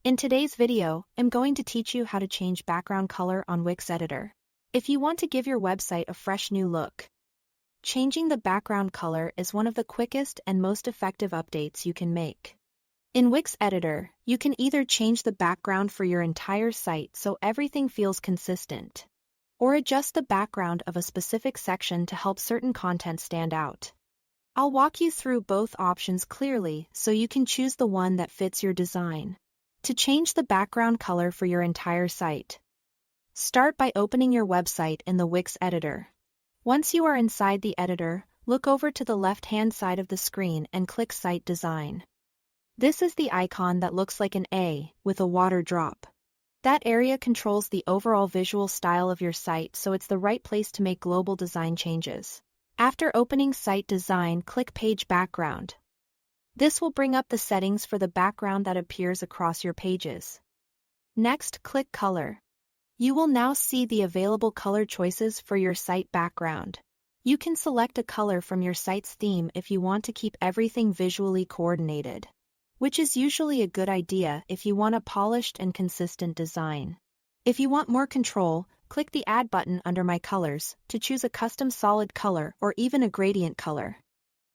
In today's video, I'm going to teach you how to change background color on Wix Editor. If you want to give your website a fresh new look, changing the background color is one of the quickest and most effective updates you can make. In Wix Editor, you can either change the background for your entire site so everything feels consistent, or adjust the background of a specific section to help certain content stand out. I'll walk you through both options clearly so you can choose the one that fits your design. To change the background color for your entire site, start by opening your website in the Wix Editor. Once you are inside the editor, look over to the left-hand side of the screen and click Site Design. This is the icon that looks like an A with a water drop. That area controls the overall visual style of your site, so it's the right place to make global design changes. After opening Site Design, click Page Background. This will bring up the settings for the background that appears across your pages. Next, click Color. You will now see the available color choices for your site background. You can select a color from your site's theme if you want to keep everything visually coordinated, which is usually a good idea if you want a polished and consistent design. If you want more control, click the Add button under My Colors to choose a custom solid color or even a gradient color.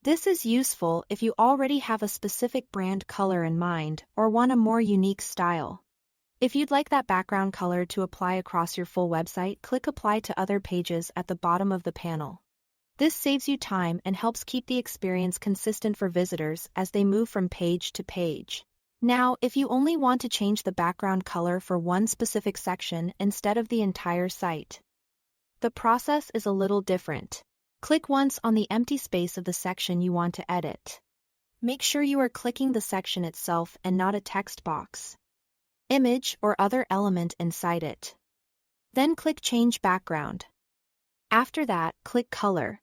This is useful if you already have a specific brand color in mind or want a more unique style. If you'd like that background color to apply across your full website, click Apply to Other Pages at the bottom of the panel. This saves you time and helps keep the experience consistent for visitors as they move from page to page. Now, if you only want to change the background color for one specific section instead of the entire site, the process is a little different. Click once on the empty space of the section you want to edit. Make sure you are clicking the section itself and not a text box, image, or other element inside it. Then click Change Background. After that, click Color.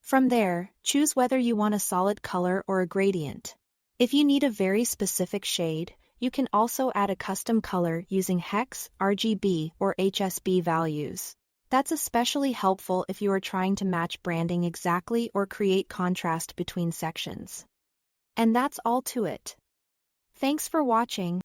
From there, choose whether you want a solid color or a gradient. If you need a very specific shade, you can also add a custom color using hex, RGB, or HSB values. That's especially helpful if you are trying to match branding exactly or create contrast between sections. And that's all to it. Thanks for watching.